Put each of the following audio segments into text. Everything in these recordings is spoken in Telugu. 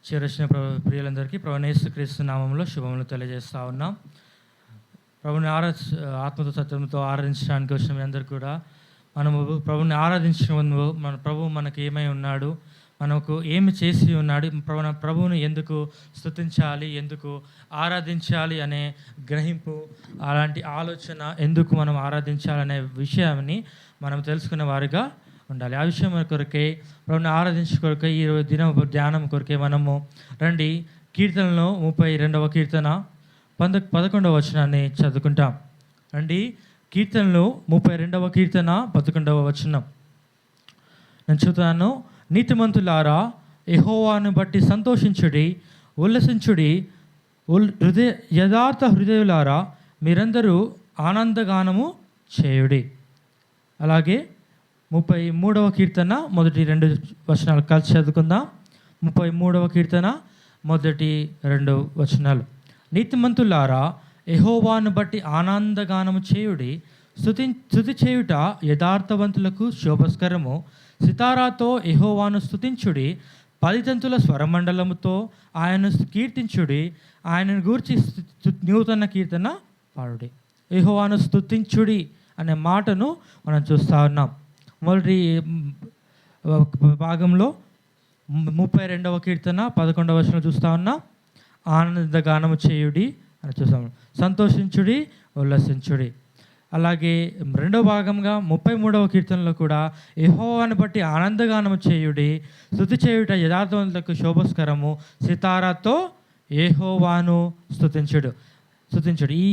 చేరొచ్చిన ప్రియులందరికీ ప్రభువైన యేసుక్రీస్తు నామములో శుభములు తెలియజేస్తూ ఉన్నాం. ప్రభుని ఆత్మతో సత్యంతో ఆరాధించడానికి వచ్చిన మీ అందరూ కూడా మనము ప్రభుని ఆరాధించిన మన ప్రభువు మనకి ఏమై ఉన్నాడు, మనకు ఏమి చేసి ఉన్నాడు, ప్రభువుని ఎందుకు స్తుతించాలి, ఎందుకు ఆరాధించాలి అనే గ్రహింపు, అలాంటి ఆలోచన, ఎందుకు మనం ఆరాధించాలనే విషయాన్ని మనం తెలుసుకునే వారిగా ఉండాలి. ఆ విషయం కొరకే ప్రభుని ఆరాధించే కొరకే ఈ దిన ధ్యానం కొరకే మనము రండి కీర్తనలో 32వ కీర్తన 11వ వచనాన్ని చదువుకుంటాం. రండి కీర్తనలో 32వ కీర్తన 11వ వచనం నేను చదువుతాను. నీతిమంతులారా యెహోవాను బట్టి సంతోషించుడి, ఉల్లసించుడి, యథార్థ హృదయులారా మీరందరూ ఆనందగానము చేయుడి. అలాగే 33వ కీర్తన మొదటి 2 వచనాలు కలిసి చదువుకుందాం. 33వ కీర్తన మొదటి 2 వచనాలు. నీతిమంతులారా యెహోవాను బట్టి ఆనందగానము చేయుడి, స్తుతి చేయుట యథార్థవంతులకు శోభస్కరము. సితారాతో యెహోవాను స్తుతించుడి, 10 తంతుల స్వరమండలముతో ఆయనను కీర్తించుడి, ఆయనను గూర్చి నూతన కీర్తన పాడుడి. యెహోవాను స్తుతించుడి అనే మాటను మనం చూస్తూ ఉన్నాం. మొదటి భాగంలో 32వ కీర్తన 11వ వచనం చూస్తూ ఉన్నాం. ఆనందగానము చేయుడి అని చూస్తాము, సంతోషించుడి, ఉల్లసించుడి. అలాగే రెండవ భాగంగా 33వ కీర్తనలో కూడా యెహోవాను బట్టి ఆనందగానము చేయుడి, స్తుతి చేయుట యథార్థవంతులకు శోభస్కరము, సితారాతో యెహోవాను స్తుతించుడు. ఈ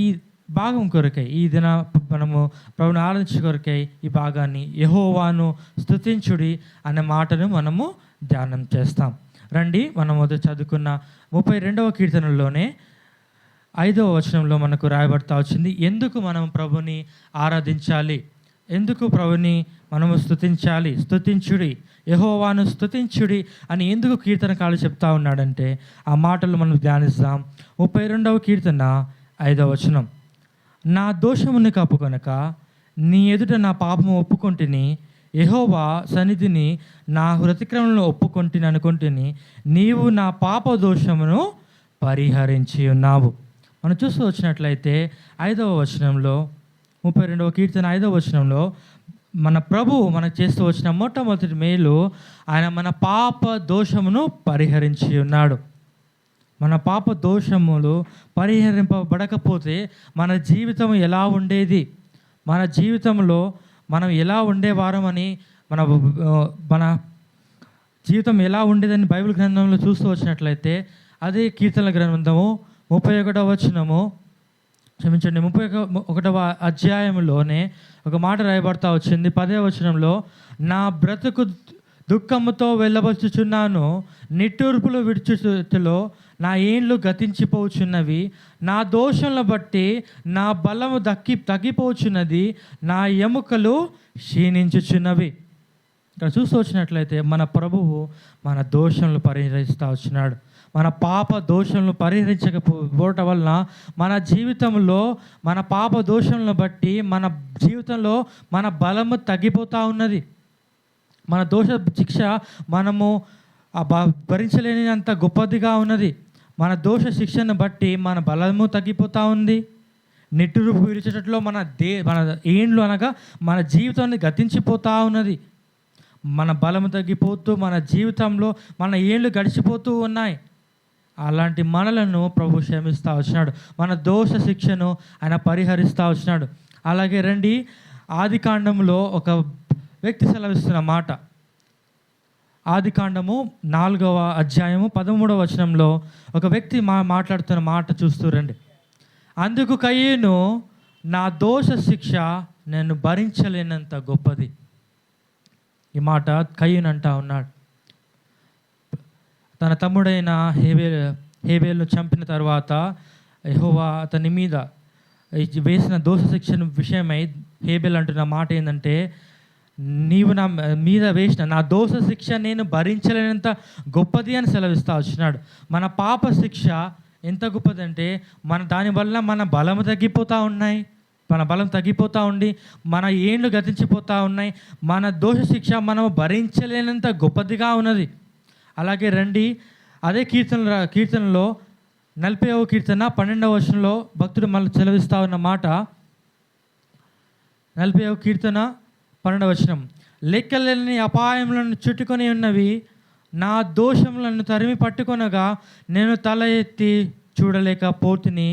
భాగం కొరకై ఈ దిన మనము ప్రభుని ఆరాధించే కొరకై ఈ భాగాన్ని యెహోవాను స్తుతించుడి అనే మాటను మనము ధ్యానం చేస్తాం. రండి మనం మొదటి చదువుకున్న 32వ కీర్తనలోనే 5వ వచనంలో మనకు రాయబడతా వచ్చింది. ఎందుకు మనం ప్రభుని ఆరాధించాలి, ఎందుకు ప్రభుని మనము స్తుతించాలి, స్తుతించుడి, యెహోవాను స్తుతించుడి అని ఎందుకు కీర్తనకారుడు చెప్తా ఉన్నాడంటే ఆ మాటలు మనం ధ్యానిస్తాం. 32వ కీర్తన 5వ వచనం. నా దోషముని కప్పుకొనక నీ ఎదుట నా పాపము ఒప్పుకొంటిని, యెహోవా సన్నిధిని నా అతిక్రమణను ఒప్పుకొంటిని అనుకొంటిని, నీవు నా పాప దోషమును పరిహరించి ఉన్నావు. మనం చూస్తూ వచ్చినట్లయితే 5వ వచనంలో 32వ కీర్తన 5వ వచనంలో మన ప్రభువు మనకు చేస్తూ వచ్చిన మొట్టమొదటి మేలు, ఆయన మన పాప దోషమును పరిహరించి ఉన్నాడు. మన పాప దోషములు పరిహరింపబడకపోతే మన జీవితం ఎలా ఉండేది, మన జీవితంలో మనం ఎలా ఉండేవారమని మన జీవితం ఎలా ఉండేదని బైబిల్ గ్రంథంలో చూస్తూ వచ్చినట్లయితే అదే కీర్తనల గ్రంథము 31వ వచనము 31వ అధ్యాయంలోనే ఒక మాట రాయబడతా వచ్చింది. 10వ వచనంలో, నా బ్రతుకు దుఃఖముతో వెళ్ళబోచుచున్నాను, నిట్టూర్పులు విడుచులో నా ఏండ్లు గతించిపోచున్నవి, నా దోషంను బట్టి నా బలము తగ్గిపోచున్నది, నా ఎముకలు క్షీణించుచున్నవి. ఇక్కడ చూస్తూ వచ్చినట్లయితే మన ప్రభువు మన దోషంలు పరిహరిస్తూ వచ్చినాడు. మన పాప దోషంను పరిహరించకపోవటం వలన మన జీవితంలో మన పాప దోషంను బట్టి మన జీవితంలో మన బలము తగ్గిపోతూ ఉన్నది. మన దోష శిక్ష మనము భరించలేనంత గొప్పదిగా ఉన్నది. మన దోష శిక్షను బట్టి మన బలము తగ్గిపోతూ ఉంది. నిట్టూర్పు విడిచేటట్లో మన ఏండ్లు అనగా మన జీవితాన్ని గతించిపోతూ ఉన్నది. మన బలము తగ్గిపోతూ మన జీవితంలో మన ఏండ్లు గడిచిపోతూ ఉన్నాయి. అలాంటి మనలను ప్రభు క్షమిస్తూ వచ్చినాడు. మన దోష శిక్షను ఆయన పరిహరిస్తూ వచ్చినాడు. అలాగే రండి ఆదికాండంలో ఒక వ్యక్తి సెలవిస్తున్న మాట. ఆదికాండము 4వ అధ్యాయము 13వ వచనంలో ఒక వ్యక్తి మాట్లాడుతున్న మాట చూస్తూ రండి. అందుకు కయీను, నా దోష శిక్ష నేను భరించలేనంత గొప్పది. ఈ మాట కయీను అంటా ఉన్నాడు. తన తమ్ముడైన హేబేలును చంపిన తర్వాత యెహోవా అతని మీద వేసిన దోష శిక్షణ విషయమై హేబేలు అంటున్న మాట ఏంటంటే, నీవు నా మీద వేసిన నా దోష శిక్ష నేను భరించలేనంత గొప్పది అని సెలవిస్తూ వచ్చినాడు. మన పాప శిక్ష ఎంత గొప్పదంటే దానివల్ల మన బలము తగ్గిపోతూ ఉన్నాయి, మన బలం తగ్గిపోతూ ఉండి మన ఏండ్లు గతించిపోతూ ఉన్నాయి. మన దోష శిక్ష మనము భరించలేనంత గొప్పదిగా ఉన్నది. అలాగే రండి అదే కీర్తనలో 40వ కీర్తన 12వ వచనంలో భక్తుడు మళ్ళీ సెలవిస్తా ఉన్న మాట, 40వ కీర్తన 12వ వచనం, లెక్కలేని అపాయములను చుట్టుకొని ఉన్నవి, నా దోషములను తరిమి పట్టుకొనగా నేను తల ఎత్తి చూడలేకపోతుని,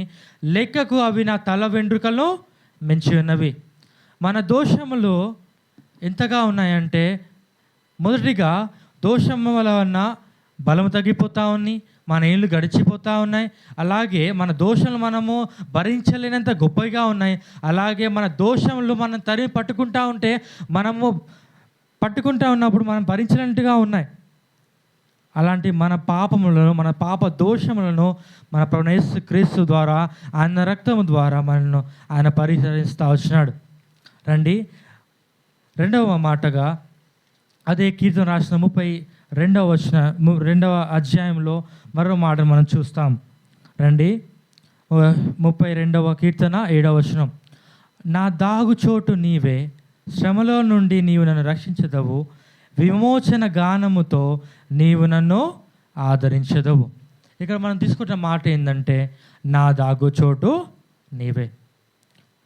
లెక్కకు అవి నా తల వెంట్రుకలను మించి ఉన్నవి. మన దోషములు ఎంతగా ఉన్నాయంటే, మొదటిగా దోషము వలన బలము తగ్గిపోతూ ఉన్నాయి, మన ఏళ్ళు గడిచిపోతూ ఉన్నాయి. అలాగే మన దోషములు మనము భరించలేనంత గొప్పగా ఉన్నాయి. అలాగే మన దోషములు మనం తరిమి పట్టుకుంటూ ఉంటే, మనము పట్టుకుంటూ ఉన్నప్పుడు మనం భరించినట్టుగా ఉన్నాయి. అలాంటి మన పాపములను, మన పాప దోషములను మన ప్రభువైన యేసుక్రీస్తు ద్వారా, ఆయన రక్తము ద్వారా మనను ఆయన పరిహరిస్తూ వచ్చినాడు. రండి, రెండవ మాటగా అదే కీర్తన రాసిన 32వ అధ్యాయంలో మరో మాట మనం చూస్తాం. రండి, 32వ కీర్తన 7వ వచనం, నా దాగుచోటు నీవే, శ్రమలో నుండి నీవు నన్ను రక్షించదవు, విమోచన గానముతో నీవు నన్ను ఆదరించదవు. ఇక్కడ మనం తీసుకుంటున్న మాట ఏంటంటే, నా దాగుచోటు నీవే.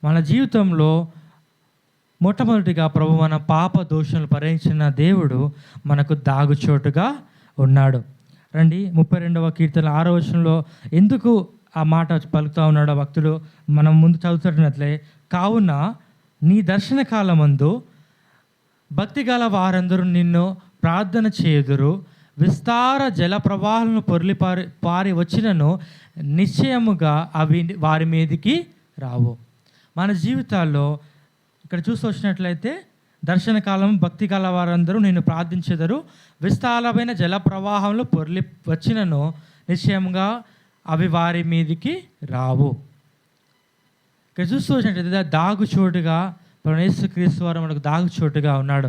మన జీవితంలో మొట్టమొదటిగా ప్రభు మన పాప దోషాలు భరించిన దేవుడు మనకు దాగుచోటుగా ఉన్నాడు. రండి, 32వ కీర్తన 6వ వచనంలో ఎందుకు ఆ మాట పలుకుతూ ఉన్నాడో భక్తుడు మనం ముందు చదువుతున్నట్లే, కావున నీ దర్శన కాలమందు భక్తి గల వారందరూ నిన్ను ప్రార్థన చేయుదురు, విస్తార జల ప్రవాహాలను పొర్లి పారి వచ్చినను నిశ్చయముగా అవి వారి మీదికి రావు. మన జీవితాల్లో ఇక్కడ చూసి వచ్చినట్లయితే, దర్శన కాలం భక్తి గల వారందరూ నిన్ను ప్రార్థించెదరు, విస్తారమైన జల ప్రవాహంలో పొర్లి వచ్చినను నిశ్చయంగా అవి వారి మీదికి రావు. ఇక్కడ చూస్తూ వచ్చినట్లయితే దాగుచోటుగా యేసుక్రీస్తు వారు మనకు దాగుచోటుగా ఉన్నాడు.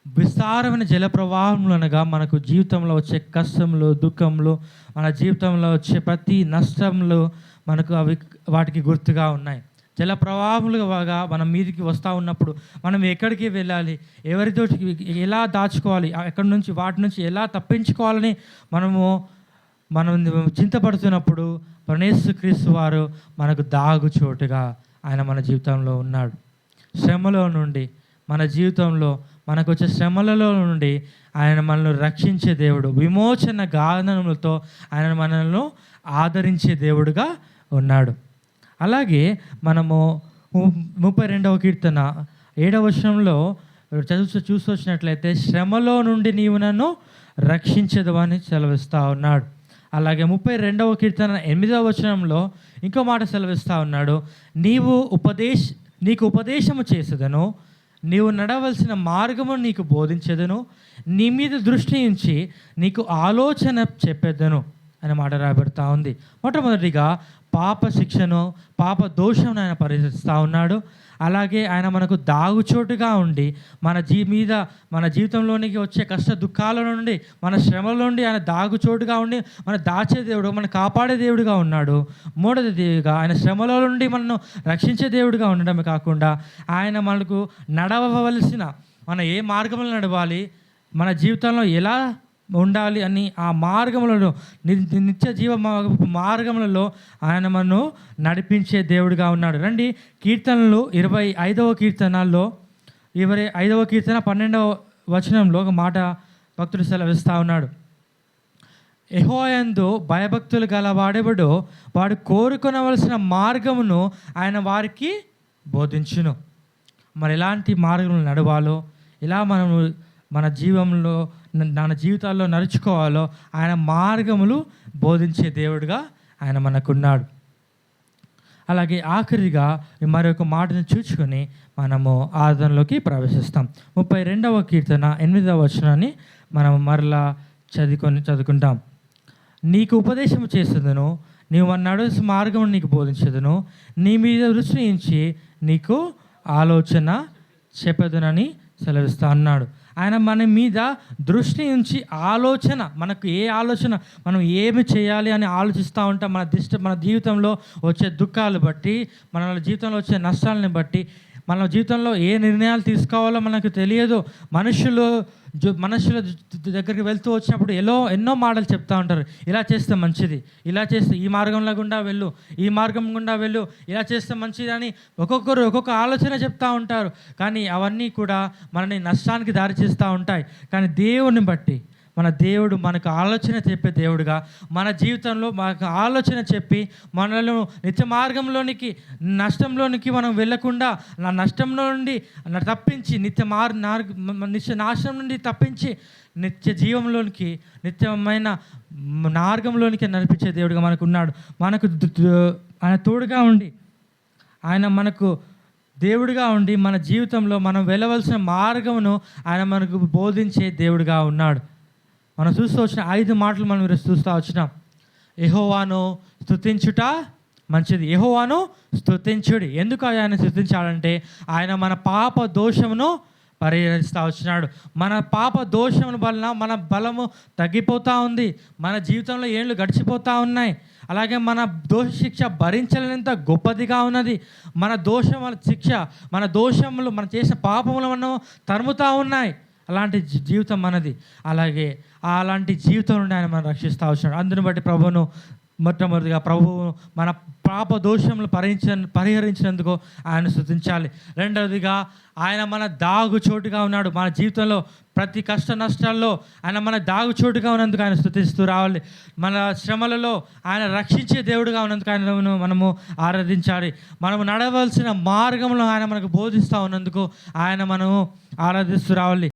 విస్తారమైన జల ప్రవాహములు అనగా మనకు జీవితంలో వచ్చే కష్టములు, దుఃఖములు, మన జీవితంలో వచ్చే ప్రతి నష్టములు మనకు వాటికి గుర్తుగా ఉన్నాయి. జల ప్రవాహములుగా మనం మీదికి వస్తూ ఉన్నప్పుడు మనం ఎక్కడికి వెళ్ళాలి, ఎవరితో ఎలా దాచుకోవాలి, ఎక్కడి నుంచి వాటి నుంచి ఎలా తప్పించుకోవాలని మనం చింతపడుతున్నప్పుడు యేసుక్రీస్తు వారు మనకు దాగుచోటుగా ఆయన మన జీవితంలో ఉన్నాడు. శ్రమలో నుండి, మన జీవితంలో మనకు వచ్చే శ్రమలలో నుండి ఆయన మనల్ని రక్షించే దేవుడు, విమోచన గానములతో ఆయన మనల్ని ఆదరించే దేవుడుగా ఉన్నాడు. అలాగే మనము 32వ కీర్తన 7వ వచనంలో చూసి వచ్చినట్లయితే, శ్రమలో నుండి నీవు నన్ను రక్షించదు అని సెలవిస్తూ ఉన్నాడు. అలాగే 32వ కీర్తన 8వ వచనంలో ఇంకో మాట సెలవిస్తూ ఉన్నాడు, నీకు ఉపదేశము చేసేదను, నీవు నడవలసిన మార్గము నీకు బోధించేదను, నీ మీద దృష్టి ఉంచి నీకు ఆలోచన చెప్పేదను అనే మాట రాబడుతూ ఉంది. మొట్టమొదటిగా పాప శిక్షను, పాప దోషం ఆయన పరిహరిస్తూ ఉన్నాడు. అలాగే ఆయన మనకు దాగుచోటుగా ఉండి మన జీవితంలోనికి వచ్చే కష్ట దుఃఖాల నుండి, మన శ్రమల నుండి ఆయన దాగుచోటుగా ఉండి మన దాచే దేవుడు, మన కాపాడే దేవుడుగా ఉన్నాడు. మూడవదిగా ఆయన శ్రమల నుండి మనను రక్షించే దేవుడుగా ఉండడమే కాకుండా, ఆయన మనకు నడవవలసిన, మన ఏ మార్గంలో నడవాలి, మన జీవితంలో ఎలా ఉండాలి అని ఆ మార్గములలో, నిత్య జీవ మార్గములలో ఆయన మనను నడిపించే దేవుడిగా ఉన్నాడు. రండి, కీర్తనలు 25వ కీర్తనలో 25వ కీర్తన 12వ వచనంలో ఒక మాట భక్తుడు సెలవిస్తూ ఉన్నాడు, యెహోవాయందు భయభక్తులు గల వాడెవడో వాడు కోరుకొనవలసిన మార్గమును ఆయన వారికి బోధించును. మరి ఎలాంటి మార్గములు నడవాలో, ఎలా మనము మన జీవితాల్లో నడుచుకోవాలో ఆయన మార్గములు బోధించే దేవుడుగా ఆయన మనకున్నాడు. అలాగే ఆఖరిగా మరొక మాటను చూచుకొని మనము ఆరాధనలోకి ప్రవేశిస్తాం. 32వ కీర్తన 8వ వచనాన్ని మనం మరలా చదువుకుంటాం. నీకు ఉపదేశం చేసేదను, నీవు నడుచు మార్గం నీకు బోధించేదను, నీ మీద దృష్టి ఉంచి నీకు ఆలోచన చెప్పేదనని సెలవిస్తా అన్నాడు. ఆయన మన మీద దృష్టి ఉంచి ఆలోచన, మనకు ఏ ఆలోచన, మనం ఏమి చేయాలి అని ఆలోచిస్తూ ఉంటాం. మన జీవితంలో వచ్చే దుఃఖాలు బట్టి, మన జీవితంలో వచ్చే నష్టాలను బట్టి మన జీవితంలో ఏ నిర్ణయాలు తీసుకోవాలో మనకు తెలియదు. మనుషుల దగ్గరికి వెళ్తూ వచ్చినప్పుడు ఎన్నో మాటలు చెప్తూ ఉంటారు. ఇలా చేస్తే మంచిది, ఇలా చేస్తే ఈ మార్గంలో గుండా వెళ్ళు, ఈ మార్గం గుండా వెళ్ళు, ఇలా చేస్తే మంచిది అని ఒక్కొక్కరు ఒక్కొక్క ఆలోచన చెప్తూ ఉంటారు. కానీ అవన్నీ కూడా మనని నష్టానికి దారి చేస్తూ ఉంటాయి. కానీ దేవుడిని బట్టి మన దేవుడు మనకు ఆలోచన చెప్పే దేవుడుగా, మన జీవితంలో మనకు ఆలోచన చెప్పి మనలో నిత్య మార్గంలోనికి, నష్టంలోనికి మనం వెళ్ళకుండా నా నష్టంలో నుండి తప్పించి నిత్య నాశనం నుండి తప్పించి నిత్య జీవంలోనికి, నిత్యమైన మార్గంలోనికి నడిపించే దేవుడుగా మనకు ఉన్నాడు. మనకు ఆయన తోడుగా ఉండి, ఆయన మనకు దేవుడిగా ఉండి మన జీవితంలో మనం వెళ్ళవలసిన మార్గమును ఆయన మనకు బోధించే దేవుడిగా ఉన్నాడు. మనం చూస్తూ వచ్చిన 5 మాటలు మనం చూస్తూ వచ్చినాం. యెహోవాను స్తుతించుట మంచిది, యెహోవాను స్తుతించుడి. ఎందుకు ఆయన స్తుతించాలంటే ఆయన మన పాప దోషమును పరిహరిస్తూ వచ్చినాడు. మన పాప దోషముల వలన మన బలము తగ్గిపోతూ ఉంది, మన జీవితంలో ఏళ్ళు గడిచిపోతూ ఉన్నాయి. అలాగే మన దోష శిక్ష భరించలేనంత గొప్పదిగా ఉన్నది. మన దోషముల శిక్ష, మన దోషములు, మనం చేసిన పాపములు మనం తరుముతూ ఉన్నాయి. అలాంటి జీవితం మనది. అలాగే అలాంటి జీవితం నుండి ఆయన మనం రక్షిస్తూ వచ్చినాడు. అందుని బట్టి ప్రభువును మొట్టమొదటిగా ప్రభువు మన పాప దోషములు పరిహరించినందుకు ఆయన స్తుతించాలి. రెండవదిగా ఆయన మన దాగు చోటుగా ఉన్నాడు. మన జీవితంలో ప్రతి కష్ట నష్టాల్లో ఆయన మన దాగు చోటుగా ఉన్నందుకు ఆయన స్తుతిస్తూ రావాలి. మన శ్రమలలో ఆయన రక్షించే దేవుడుగా ఉన్నందుకు ఆయన మనము ఆరాధించాలి. మనము నడవలసిన మార్గంలో ఆయన మనకు బోధిస్తూ ఉన్నందుకు ఆయన మనము ఆరాధిస్తూ రావాలి.